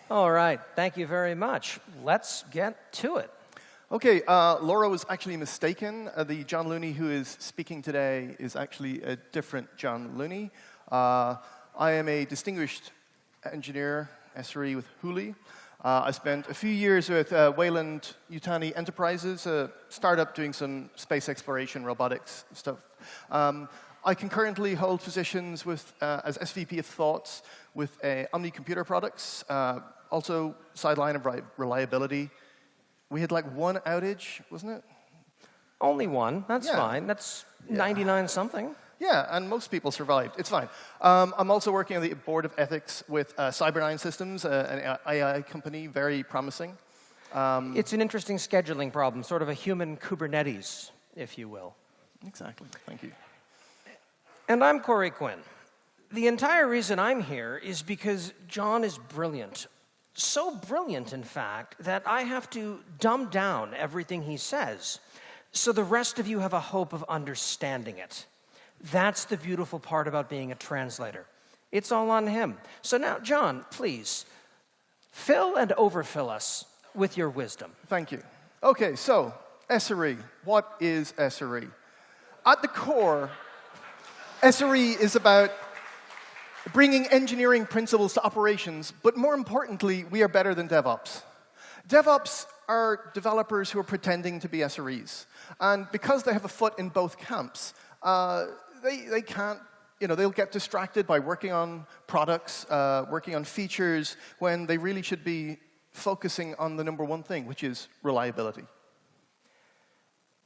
All right, thank you very much. Let's get to it. Okay, Laura was actually mistaken. The John Looney who is speaking today is actually a different John Looney. I am a distinguished engineer, SRE with Hooli. I spent a few years with Wayland Yutani Enterprises, a startup doing some space exploration, robotics stuff. I concurrently hold positions with, as SVP of Thoughts with Omni Computer Products, also sideline of reliability. We had like one outage, wasn't it? Only one. That's fine. That's 99 something. Yeah, and most people survived. It's fine. I'm also working on the board of ethics with Cyber9 Systems, an AI company, very promising. It's an interesting scheduling problem, sort of a human Kubernetes, if you will. Exactly. Thank you. And I'm Corey Quinn. The entire reason I'm here is because John is brilliant. So brilliant, in fact, that I have to dumb down everything he says so the rest of you have a hope of understanding it. That's the beautiful part about being a translator. It's all on him. So now, John, please, fill and overfill us with your wisdom. Thank you. Okay, so SRE. What is SRE? At the core, SRE is about bringing engineering principles to operations, but more importantly, we are better than DevOps. DevOps are developers who are pretending to be SREs. And because they have a foot in both camps, they can't, they'll get distracted by working on products, working on features, when they really should be focusing on the number one thing, which is reliability.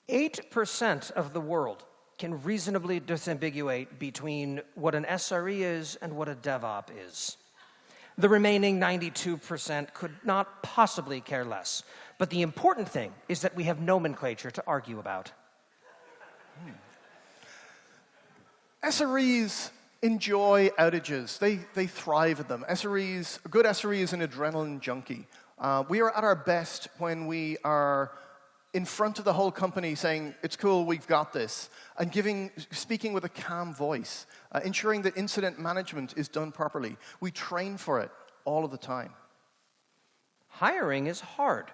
8% of the world can reasonably disambiguate between what an SRE is and what a DevOps is. The remaining 92% could not possibly care less. But the important thing is that we have nomenclature to argue about. SREs enjoy outages. They thrive at them. A good SRE is an adrenaline junkie. We are at our best when we are in front of the whole company saying, it's cool, we've got this, and speaking with a calm voice, ensuring that incident management is done properly. We train for it all of the time. Hiring is hard.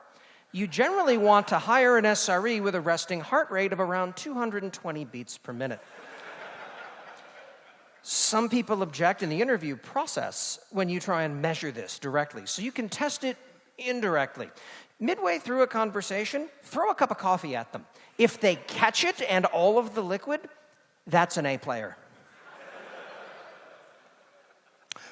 You generally want to hire an SRE with a resting heart rate of around 220 beats per minute. Some people object in the interview process when you try and measure this directly, so you can test it indirectly. Midway through a conversation, throw a cup of coffee at them. If they catch it and all of the liquid, that's an A player.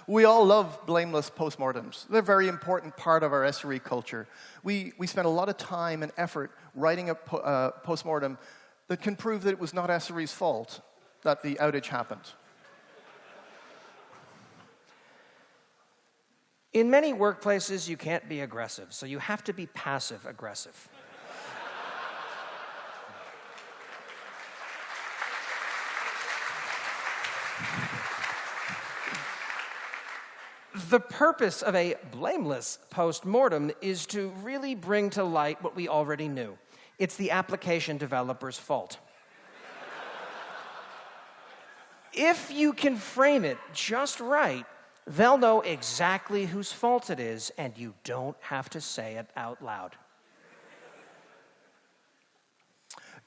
We all love blameless postmortems. They're a very important part of our SRE culture. We spend a lot of time and effort writing a postmortem that can prove that it was not SRE's fault that the outage happened. In many workplaces, you can't be aggressive, so you have to be passive-aggressive. The purpose of a blameless postmortem is to really bring to light what we already knew. It's the application developer's fault. If you can frame it just right, they'll know exactly whose fault it is, and you don't have to say it out loud.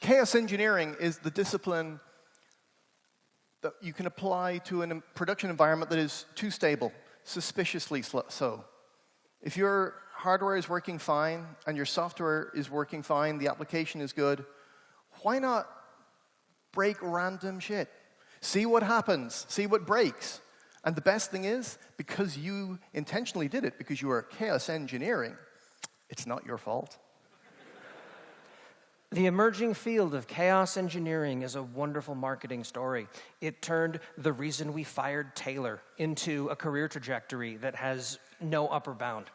Chaos engineering is the discipline that you can apply to a production environment that is too stable, suspiciously so. If your hardware is working fine and your software is working fine, the application is good, why not break random shit? See what happens, see what breaks. And the best thing is, because you intentionally did it, because you are chaos engineering, it's not your fault. The emerging field of chaos engineering is a wonderful marketing story. It turned the reason we fired Taylor into a career trajectory that has no upper bound.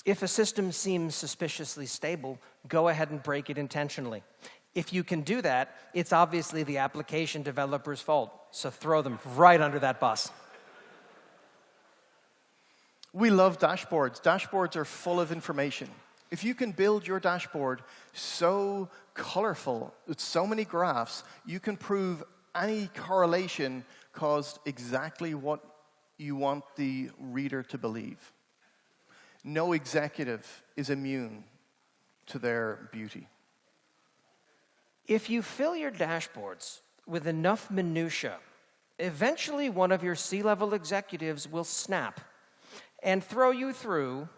If a system seems suspiciously stable, go ahead and break it intentionally. If you can do that, it's obviously the application developer's fault, so throw them right under that bus. We love dashboards. Dashboards are full of information. If you can build your dashboard so colorful, with so many graphs, you can prove any correlation caused exactly what you want the reader to believe. No executive is immune to their beauty. If you fill your dashboards with enough minutia, eventually one of your C-level executives will snap and throw you through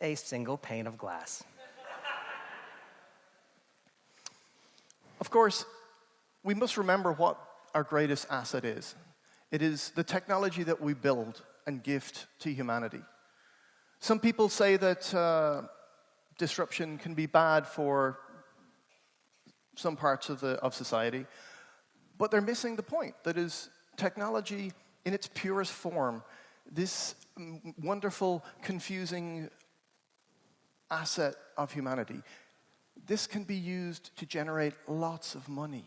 a single pane of glass. Of course, we must remember what our greatest asset is. It is the technology that we build and gift to humanity. Some people say that disruption can be bad for some parts of society, but they're missing the point. That is, technology in its purest form, this wonderful, confusing asset of humanity, this can be used to generate lots of money.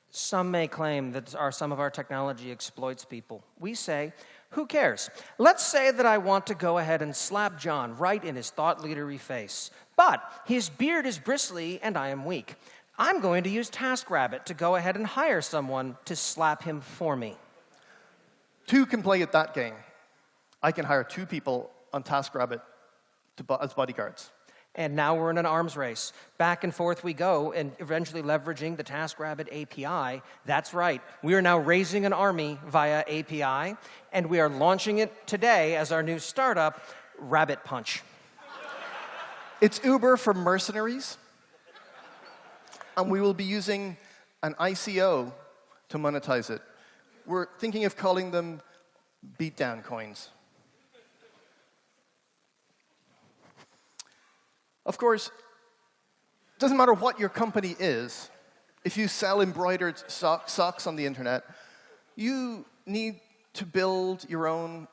Some may claim that some of our technology exploits people. We say, who cares? Let's say that I want to go ahead and slap John right in his thought leadery face. But his beard is bristly and I am weak. I'm going to use TaskRabbit to go ahead and hire someone to slap him for me. Two can play at that game. I can hire 2 people on TaskRabbit as bodyguards. And now we're in an arms race. Back and forth we go, and eventually leveraging the TaskRabbit API. That's right. We are now raising an army via API, and we are launching it today as our new startup, Rabbit Punch. It's Uber for mercenaries, and we will be using an ICO to monetize it. We're thinking of calling them beatdown coins. Of course, it doesn't matter what your company is. If you sell embroidered socks on the internet, you need to build your own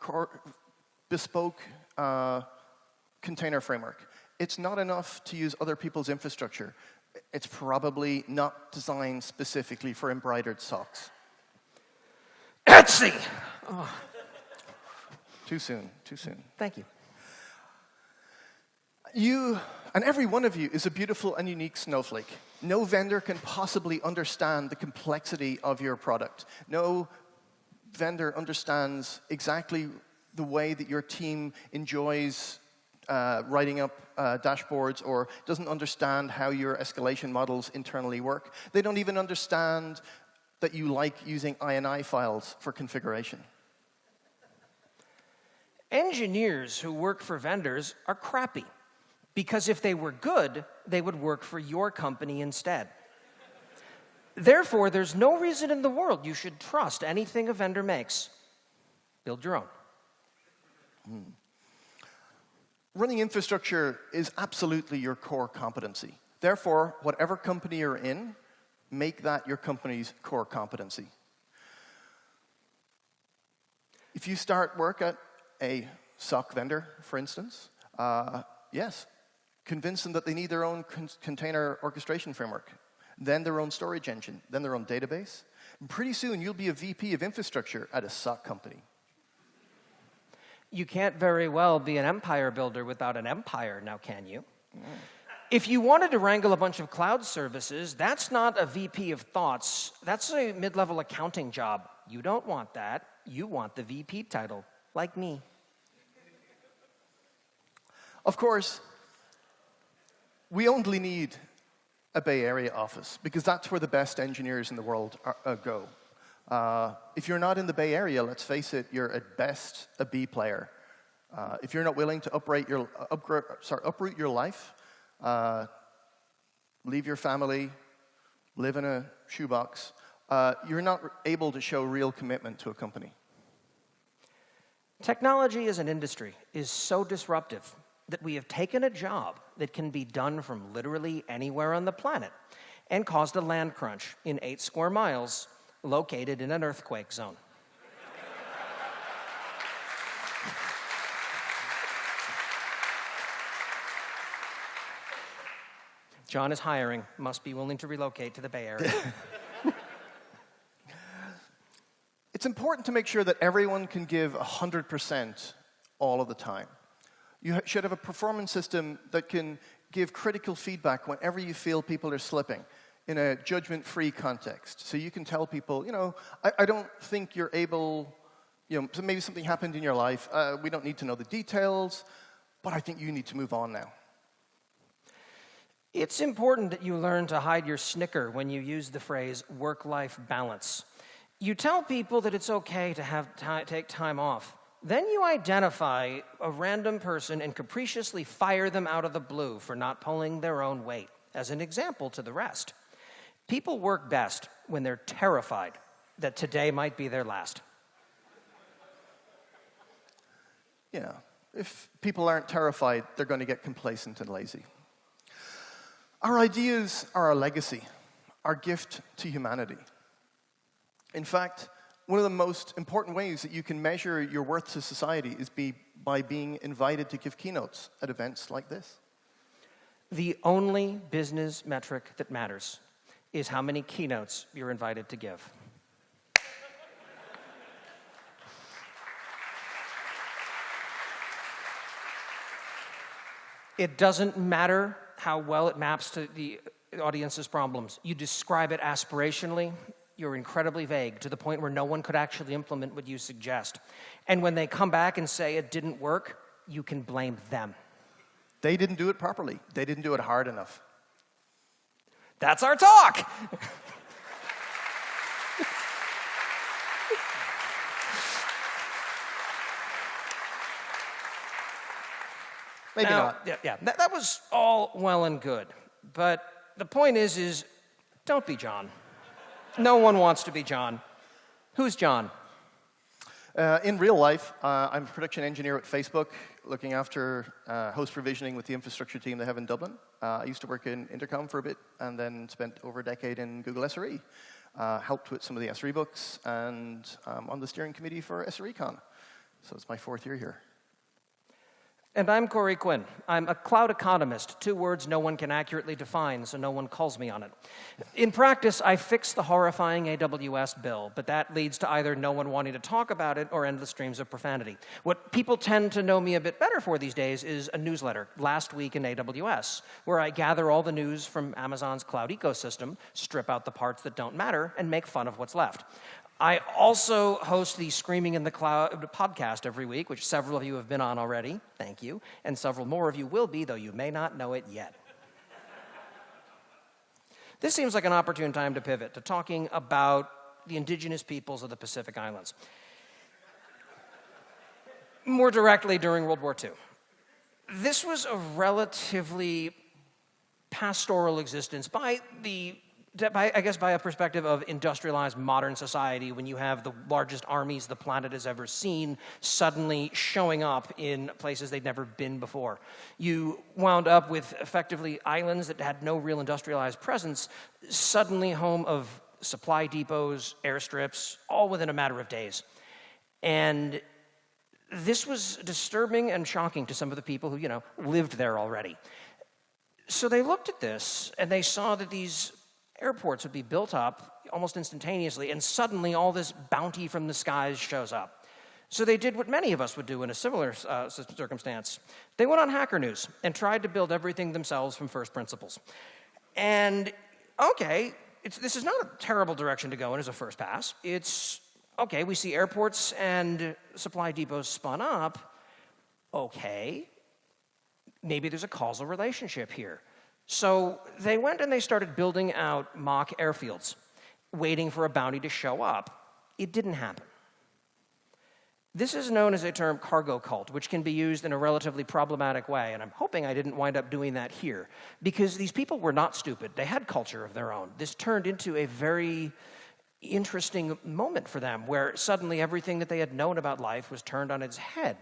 bespoke container framework. It's not enough to use other people's infrastructure. It's probably not designed specifically for embroidered socks. Etsy! Oh. Too soon. Thank you. You, and every one of you, is a beautiful and unique snowflake. No vendor can possibly understand the complexity of your product. No vendor understands exactly the way that your team enjoys writing up dashboards, or doesn't understand how your escalation models internally work. They don't even understand that you like using INI files for configuration. Engineers who work for vendors are crappy, because if they were good, they would work for your company instead. Therefore, there's no reason in the world you should trust anything a vendor makes. Build your own. Running infrastructure is absolutely your core competency. Therefore, whatever company you're in, make that your company's core competency. If you start work at a SOC vendor, for instance, yes, convince them that they need their own container orchestration framework, then their own storage engine, then their own database. And pretty soon, you'll be a VP of infrastructure at a SOC company. You can't very well be an empire builder without an empire, now can you? If you wanted to wrangle a bunch of cloud services, that's not a VP of thoughts. That's a mid-level accounting job. You don't want that. You want the VP title, like me. Of course, we only need a Bay Area office, because that's where the best engineers in the world go. If you're not in the Bay Area, let's face it, you're at best a B player. If you're not willing to uproot your life, leave your family, live in a shoebox, you're not able to show real commitment to a company. Technology as an industry is so disruptive that we have taken a job that can be done from literally anywhere on the planet and caused a land crunch in 8 square miles located in an earthquake zone. John is hiring, must be willing to relocate to the Bay Area. It's important to make sure that everyone can give 100% all of the time. You should have a performance system that can give critical feedback whenever you feel people are slipping in a judgment-free context. So you can tell people, I don't think you're able So maybe something happened in your life. We don't need to know the details, but I think you need to move on now. It's important that you learn to hide your snicker when you use the phrase work-life balance. You tell people that it's okay to take time off. Then you identify a random person and capriciously fire them out of the blue for not pulling their own weight, as an example to the rest. People work best when they're terrified that today might be their last. Yeah, if people aren't terrified, they're going to get complacent and lazy. Our ideas are our legacy, our gift to humanity. In fact, one of the most important ways that you can measure your worth to society is by being invited to give keynotes at events like this. The only business metric that matters is how many keynotes you're invited to give. It doesn't matter how well it maps to the audience's problems. You describe it aspirationally, you're incredibly vague, to the point where no one could actually implement what you suggest. And when they come back and say it didn't work, you can blame them. They didn't do it properly. They didn't do it hard enough. That's our talk! Maybe now, not. Yeah, that was all well and good. But the point is don't be John. No one wants to be John. Who's John? In real life, I'm a production engineer at Facebook, looking after host provisioning with the infrastructure team they have in Dublin. I used to work in Intercom for a bit, and then spent over a decade in Google SRE. Helped with some of the SRE books, and on the steering committee for SREcon. So it's my 4th year here. And I'm Quinn. I'm a cloud economist, 2 words no one can accurately define, so no one calls me on it. In practice, I fix the horrifying AWS bill, but that leads to either no one wanting to talk about it or endless streams of profanity. What people tend to know me a bit better for these days is a newsletter, Last Week in AWS, where I gather all the news from Amazon's cloud ecosystem, strip out the parts that don't matter, and make fun of what's left. I also host the Screaming in the Cloud podcast every week, which several of you have been on already. Thank you. And several more of you will be, though you may not know it yet. This seems like an opportune time to pivot to talking about the indigenous peoples of the Pacific Islands. More directly, during World War II. This was a relatively pastoral existence by a perspective of industrialized modern society, when you have the largest armies the planet has ever seen suddenly showing up in places they'd never been before. You wound up with effectively islands that had no real industrialized presence, suddenly home of supply depots, airstrips, all within a matter of days. And this was disturbing and shocking to some of the people who, lived there already. So they looked at this, and they saw that these airports would be built up almost instantaneously, and suddenly all this bounty from the skies shows up. So they did what many of us would do in a similar circumstance. They went on Hacker News and tried to build everything themselves from first principles. And, okay, this is not a terrible direction to go in as a first pass. It's, okay, we see airports and supply depots spun up. Okay, maybe there's a causal relationship here. So they went and they started building out mock airfields, waiting for a bounty to show up. It didn't happen. This is known as a term cargo cult, which can be used in a relatively problematic way, and I'm hoping I didn't wind up doing that here, because these people were not stupid. They had culture of their own. This turned into a very interesting moment for them, where suddenly everything that they had known about life was turned on its head.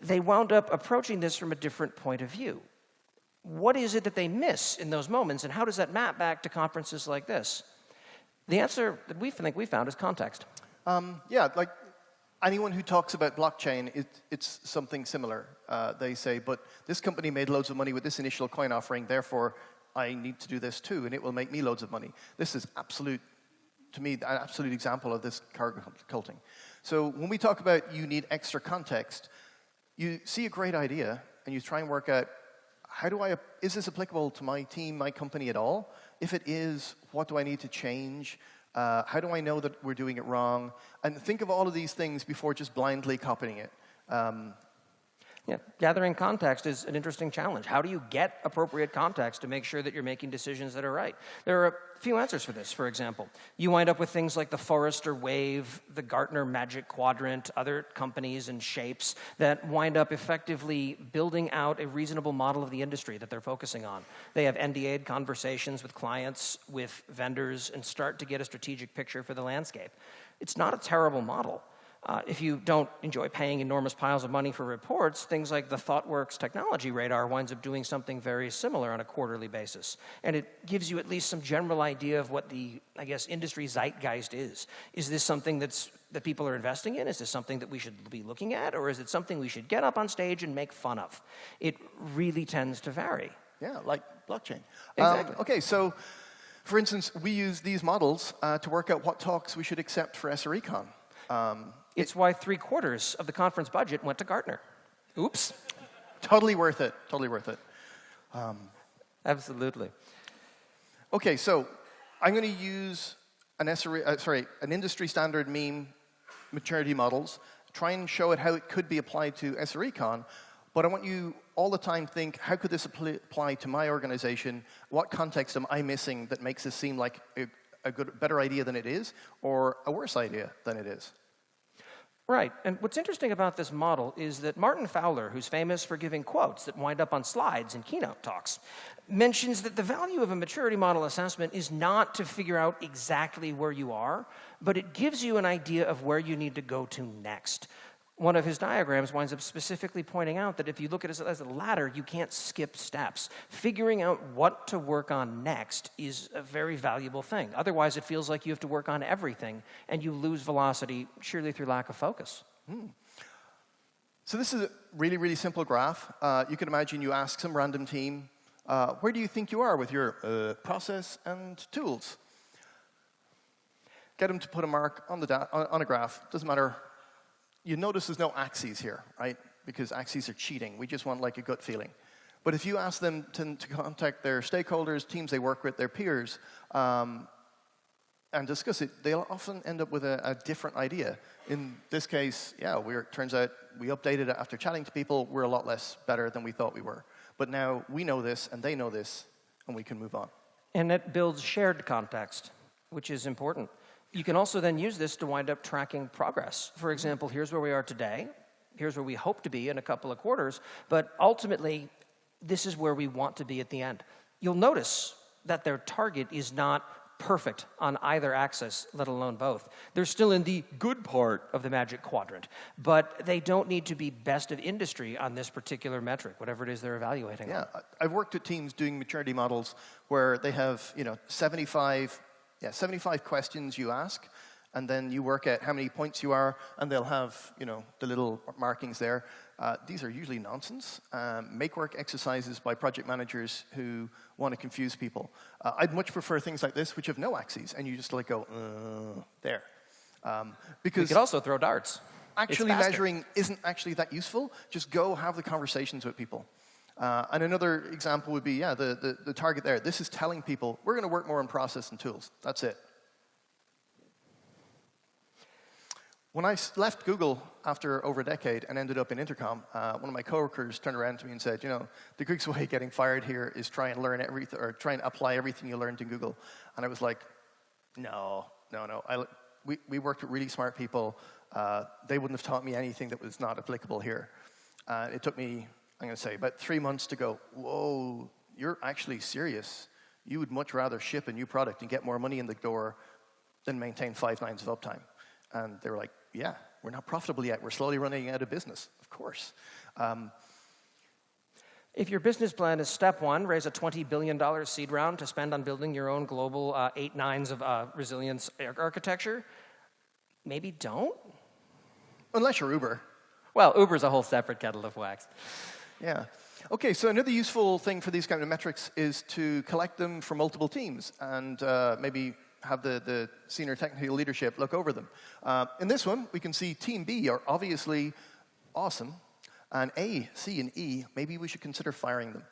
They wound up approaching this from a different point of view. What is it that they miss in those moments, and how does that map back to conferences like this? The answer that we think we found is context. Like anyone who talks about blockchain, it's something similar. They say, but this company made loads of money with this initial coin offering, therefore I need to do this too, and it will make me loads of money. This is to me, an absolute example of this cargo culting. So when we talk about you need extra context, you see a great idea, and you try and work out, is this applicable to my team, my company at all? If it is, what do I need to change? How do I know that we're doing it wrong? And think of all of these things before just blindly copying it. Yeah, gathering context is an interesting challenge. How do you get appropriate context to make sure that you're making decisions that are right? There are a few answers for this. For example, you wind up with things like the Forrester Wave, the Gartner Magic Quadrant, other companies and shapes that wind up effectively building out a reasonable model of the industry that they're focusing on. They have NDA'd conversations with clients, with vendors, and start to get a strategic picture for the landscape. It's not a terrible model. If you don't enjoy paying enormous piles of money for reports, things like the ThoughtWorks Technology Radar winds up doing something very similar on a quarterly basis. And it gives you at least some general idea of what the, I guess, industry zeitgeist is. Is this something that people are investing in? Is this something that we should be looking at? Or is it something we should get up on stage and make fun of? It really tends to vary. Yeah, like blockchain. Exactly. Okay, so for instance, we use these models to work out what talks we should accept for SREcon. It's why 3/4 of the conference budget went to Gartner. Oops. Totally worth it. Totally worth it. Absolutely. Okay, so I'm going to use an industry standard meme maturity models, try and show it how it could be applied to SREcon, but I want you all the time think, how could this apply to my organization? What context am I missing that makes this seem like a better idea than it is, or a worse idea than it is? Right, and what's interesting about this model is that Martin Fowler, who's famous for giving quotes that wind up on slides in keynote talks, mentions that the value of a maturity model assessment is not to figure out exactly where you are, but it gives you an idea of where you need to go to next. One of his diagrams winds up specifically pointing out that if you look at it as a ladder, you can't skip steps. Figuring out what to work on next is a very valuable thing. Otherwise, it feels like you have to work on everything, and you lose velocity surely through lack of focus. So this is a really, really simple graph. You can imagine you ask some random team, where do you think you are with your process and tools? Get them to put a mark on on a graph. Doesn't matter. You notice there's no axes here, right? Because axes are cheating. We just want like a gut feeling. But if you ask them to contact their stakeholders, teams they work with, their peers, and discuss it, they'll often end up with a different idea. In this case, yeah, turns out we updated it after chatting to people. We're a lot less better than we thought we were. But now we know this, and they know this, and we can move on. And it builds shared context, which is important. You can also then use this to wind up tracking progress. For example, here's where we are today. Here's where we hope to be in a couple of quarters. But ultimately, this is where we want to be at the end. You'll notice that their target is not perfect on either axis, let alone both. They're still in the good part of the Magic Quadrant, but they don't need to be best of industry on this particular metric, whatever it is they're evaluating. Yeah, I've worked at teams doing maturity models where they have 75 questions you ask, and then you work out how many points you are, and they'll have the little markings there. These are usually nonsense, make-work exercises by project managers who want to confuse people. I'd much prefer things like this, which have no axes, and you just go, there. Because we could also throw darts. Actually measuring isn't actually that useful. Just go have the conversations with people. And another example would be, the target there. This is telling people, we're going to work more on process and tools. That's it. When I left Google after over a decade and ended up in Intercom, one of my coworkers turned around to me and said, the quickest way of getting fired here is try and learn everything, or try and apply everything you learned in Google. And I was like, no. We worked with really smart people. They wouldn't have taught me anything that was not applicable here. It took me, I'm going to say, about 3 months to go, whoa, you're actually serious. You would much rather ship a new product and get more money in the door than maintain 5 nines of uptime. And they were like, yeah, we're not profitable yet. We're slowly running out of business, of course. If your business plan is step 1, raise a $20 billion seed round to spend on building your own global 8 nines of resilience architecture, maybe don't. Unless you're Uber. Well, Uber's a whole separate kettle of wax. Yeah. Okay, so another useful thing for these kind of metrics is to collect them from multiple teams and maybe have the senior technical leadership look over them. In this one, we can see Team B are obviously awesome, and A, C, and E, maybe we should consider firing them.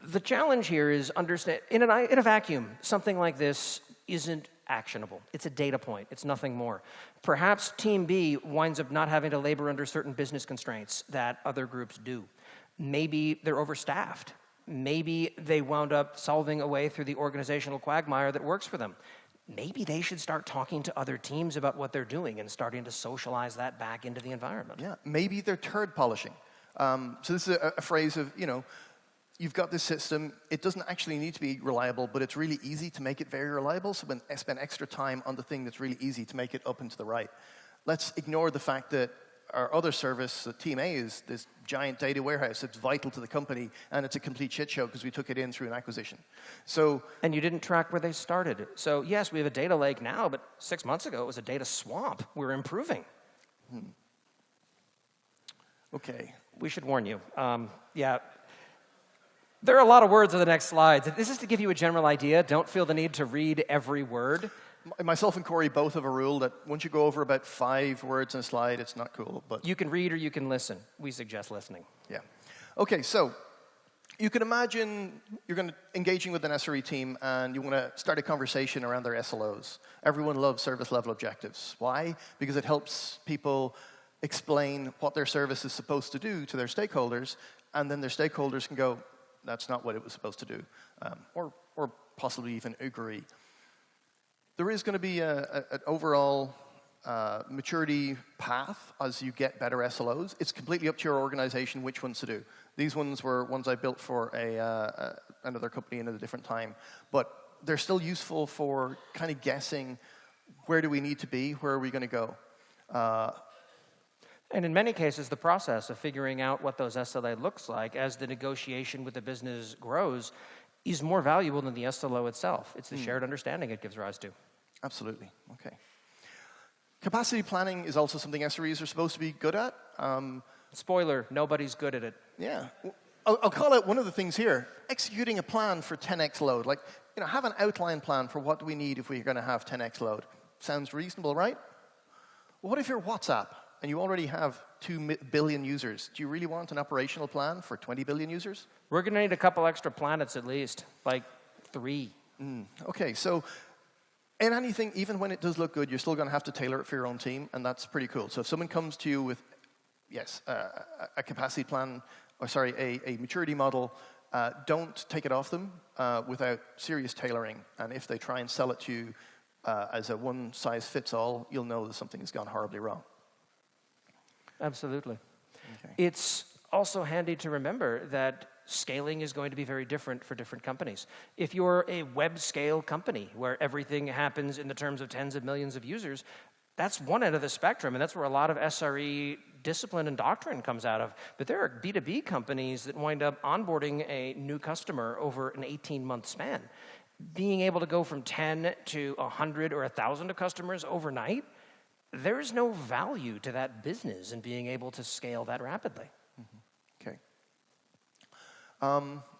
The challenge here is understand, in a vacuum, something like this isn't actionable. It's a data point. It's nothing more. Perhaps Team B winds up not having to labor under certain business constraints that other groups do. Maybe they're overstaffed. Maybe they wound up solving a way through the organizational quagmire that works for them. Maybe they should start talking to other teams about what they're doing and starting to socialize that back into the environment. Yeah, maybe they're turd polishing. So this is a phrase of, you've got this system, it doesn't actually need to be reliable, but it's really easy to make it very reliable, so spend extra time on the thing that's really easy to make it up and to the right. Let's ignore the fact that our other service, Team A, is this giant data warehouse that's vital to the company, and it's a complete shit show because we took it in through an acquisition. And you didn't track where they started. So yes, we have a data lake now, but 6 months ago it was a data swamp. We're improving. Okay. We should warn you. Yeah. There are a lot of words on the next slides. This is to give you a general idea. Don't feel the need to read every word. Myself and Corey both have a rule that once you go over about 5 words in a slide, it's not cool. But you can read or you can listen. We suggest listening. Yeah. Okay, so you can imagine you're engaging with an SRE team and you want to start a conversation around their SLOs. Everyone loves service level objectives. Why? Because it helps people explain what their service is supposed to do to their stakeholders, and then their stakeholders can go, that's not what it was supposed to do, or possibly even agree. There is going to be an overall maturity path as you get better SLOs. It's completely up to your organization which ones to do. These ones were ones I built for another company in a different time, but they're still useful for kind of guessing where do we need to be, where are we going to go. And in many cases, the process of figuring out what those SLA looks like as the negotiation with the business grows is more valuable than the SLO itself. It's the shared understanding it gives rise to. Absolutely. Okay. Capacity planning is also something SREs are supposed to be good at. Spoiler, nobody's good at it. Yeah. I'll call out one of the things here. Executing a plan for 10x load. Like, have an outline plan for what do we need if we're going to have 10x load. Sounds reasonable, right? Well, what if you're WhatsApp and you already have 2 billion users? Do you really want an operational plan for 20 billion users? We're going to need a couple extra planets at least, like 3. Okay, so in anything, even when it does look good, you're still going to have to tailor it for your own team, and that's pretty cool. So if someone comes to you with, a capacity plan, a maturity model, don't take it off them without serious tailoring. And if they try and sell it to you as a one-size-fits-all, you'll know that something has gone horribly wrong. Absolutely. Okay. It's also handy to remember that scaling is going to be very different for different companies. If you're a web scale company where everything happens in the terms of tens of millions of users, that's one end of the spectrum, and that's where a lot of SRE discipline and doctrine comes out of. But there are B2B companies that wind up onboarding a new customer over an 18-month span. Being able to go from 10 to 100 or 1,000 of customers overnight, there is no value to that business in being able to scale that rapidly. Okay.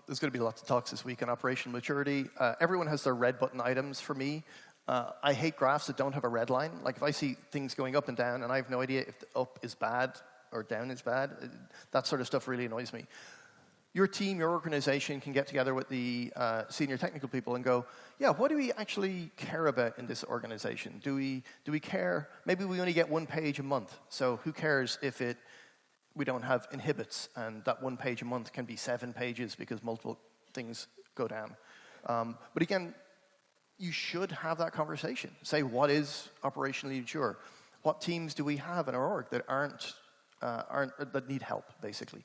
There's going to be lots of talks this week on operational maturity. Everyone has their red button items for me. I hate graphs that don't have a red line. Like if I see things going up and down and I have no idea if the up is bad or down is bad, that sort of stuff really annoys me. Your team, your organization can get together with the senior technical people and go, yeah, what do we actually care about in this organization? Do we care? Maybe we only get 1 page a month. So who cares if we don't have inhibits and that 1 page a month can be 7 pages because multiple things go down. But again, you should have that conversation. Say, what is operationally mature? What teams do we have in our org that that need help, basically,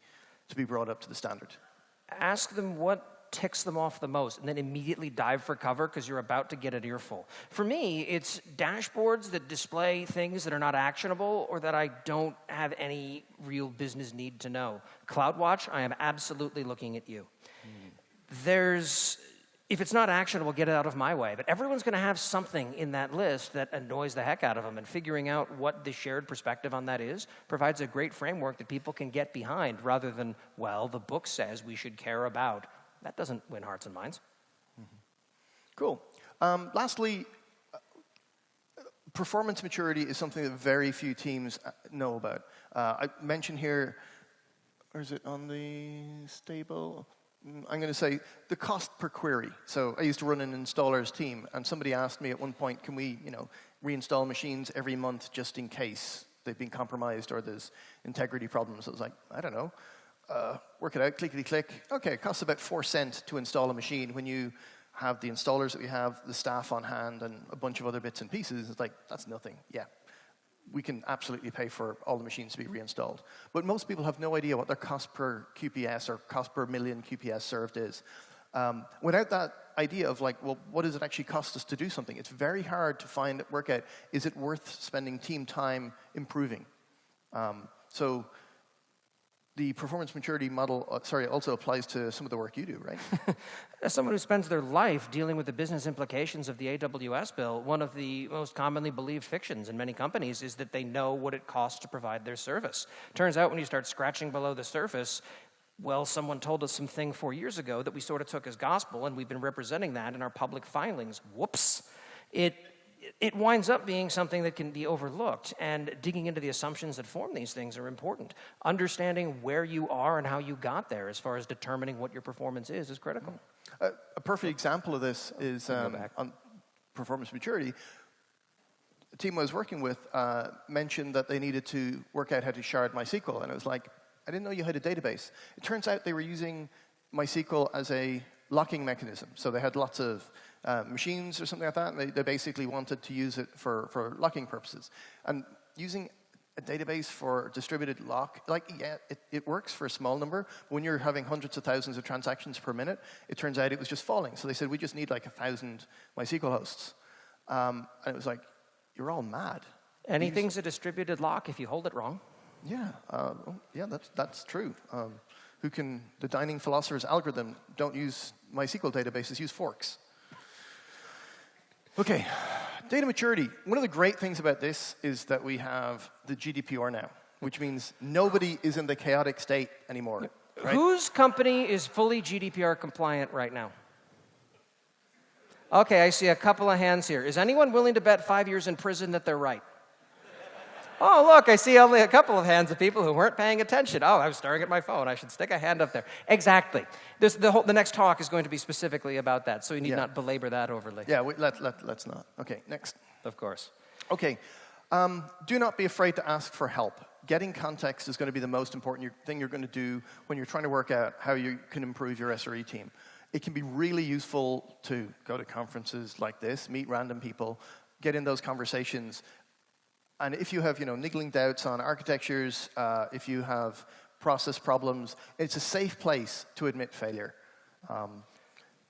to be brought up to the standard? Ask them what ticks them off the most, and then immediately dive for cover because you're about to get an earful. For me, it's dashboards that display things that are not actionable or that I don't have any real business need to know. CloudWatch, I am absolutely looking at you. If it's not actionable, get it out of my way. But everyone's going to have something in that list that annoys the heck out of them. And figuring out what the shared perspective on that is provides a great framework that people can get behind rather than, well, the book says we should care about. That doesn't win hearts and minds. Cool. Lastly, performance maturity is something that very few teams know about. I mentioned here, or is it on the stable? I'm going to say the cost per query. So I used to run an installers team, and somebody asked me at one point, can we, reinstall machines every month just in case they've been compromised or there's integrity problems? I was like, I don't know. Work it out, clickety-click. Okay, it costs about 4 cents to install a machine when you have the installers that we have, the staff on hand, and a bunch of other bits and pieces. It's like, that's nothing. Yeah, we can absolutely pay for all the machines to be reinstalled. But most people have no idea what their cost per QPS or cost per million QPS served is. Without that idea of like, well, what does it actually cost us to do something? It's very hard to work out, is it worth spending team time improving? So the performance maturity model, also applies to some of the work you do, right? As someone who spends their life dealing with the business implications of the AWS bill, one of the most commonly believed fictions in many companies is that they know what it costs to provide their service. Turns out when you start scratching below the surface, well, someone told us something 4 years ago that we sort of took as gospel, and we've been representing that in our public filings. Whoops. It winds up being something that can be overlooked, and digging into the assumptions that form these things are important. Understanding where you are and how you got there as far as determining what your performance is critical. A perfect example of this is on performance maturity. The team I was working with mentioned that they needed to work out how to shard MySQL, and I was like, I didn't know you had a database. It turns out they were using MySQL as a locking mechanism. So they had lots of machines or something like that, and they basically wanted to use it for locking purposes. And using a database for distributed lock, it works for a small number. But when you're having hundreds of thousands of transactions per minute, it turns out it was just falling. So they said, we just need like 1,000 MySQL hosts. And it was like, you're all mad. Anything's a distributed lock if you hold it wrong. Yeah, that's true. The dining philosopher's algorithm, don't use MySQL databases, use forks. Okay, data maturity. One of the great things about this is that we have the GDPR now, which means nobody is in the chaotic state anymore. Right? Whose company is fully GDPR compliant right now? Okay, I see a couple of hands here. Is anyone willing to bet 5 years in prison that they're right? Oh, look, I see only a couple of hands of people who weren't paying attention. Oh, I was staring at my phone. I should stick a hand up there. Exactly. The next talk is going to be specifically about that, so you need not belabor that overly. Yeah, let's not. Okay, next. Of course. Okay, do not be afraid to ask for help. Getting context is going to be the most important thing you're going to do when you're trying to work out how you can improve your SRE team. It can be really useful to go to conferences like this, meet random people, get in those conversations. And if you have, niggling doubts on architectures, if you have process problems, it's a safe place to admit failure.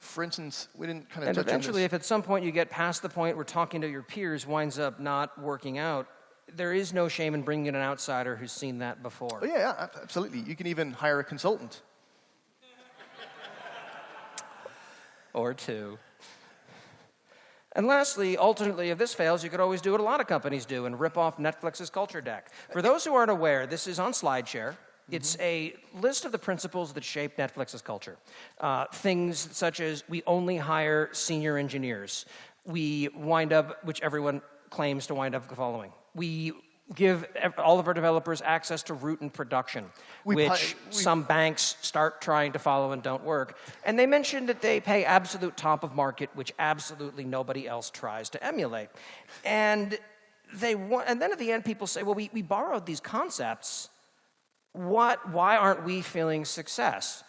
For instance, we didn't kind of touch on this. And eventually, if at some point you get past the point where talking to your peers winds up not working out, there is no shame in bringing in an outsider who's seen that before. Oh, yeah, absolutely. You can even hire a consultant. Or two. And lastly, alternately, if this fails, you could always do what a lot of companies do and rip off Netflix's culture deck. For those who aren't aware, this is on SlideShare. It's a list of the principles that shape Netflix's culture. Things such as we only hire senior engineers. We wind up, which everyone claims to wind up following. We give all of our developers access to root in production, which some banks start trying to follow and don't work. And they mentioned that they pay absolute top of market, which absolutely nobody else tries to emulate. And then at the end, people say, well, we borrowed these concepts. Why aren't we feeling success?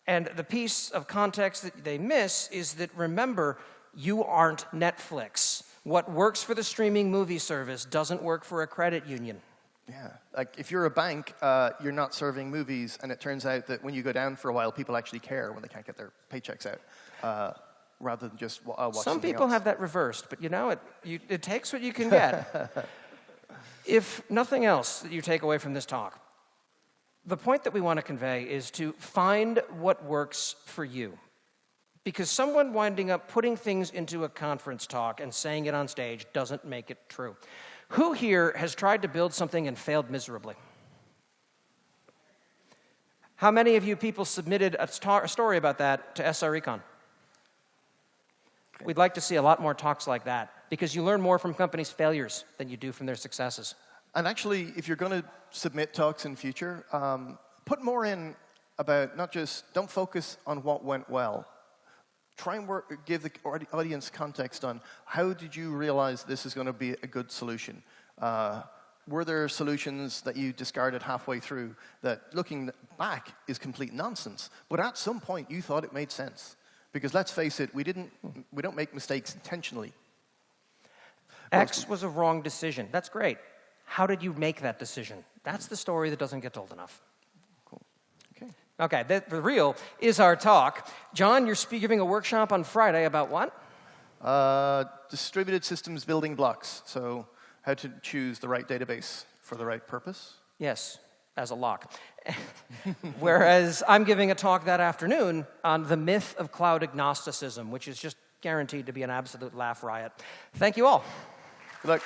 And the piece of context that they miss is that, remember, you aren't Netflix. What works for the streaming movie service doesn't work for a credit union. Yeah, like if you're a bank, you're not serving movies, and it turns out that when you go down for a while, people actually care when they can't get their paychecks out, rather than just watch Some people else. have that reversed, but it takes what you can get. If nothing else that you take away from this talk, the point that we want to convey is to find what works for you. Because someone winding up putting things into a conference talk and saying it on stage doesn't make it true. Who here has tried to build something and failed miserably? How many of you people submitted a story about that to SREcon? We'd like to see a lot more talks like that, because you learn more from companies' failures than you do from their successes. And actually, if you're going to submit talks in future, put more in about not just, don't focus on what went well. Try and give the audience context on how did you realize this is going to be a good solution? Were there solutions that you discarded halfway through that, looking back, is complete nonsense, but at some point you thought it made sense? Because let's face it, we don't make mistakes intentionally. X was a wrong decision. That's great. How did you make that decision? That's the story that doesn't get told enough. Cool. Okay. Okay, the real is our talk. John, you're giving a workshop on Friday about what? Distributed systems building blocks. So how to choose the right database for the right purpose. Yes, as a lock. Whereas I'm giving a talk that afternoon on the myth of cloud agnosticism, which is just guaranteed to be an absolute laugh riot. Thank you all. Good luck.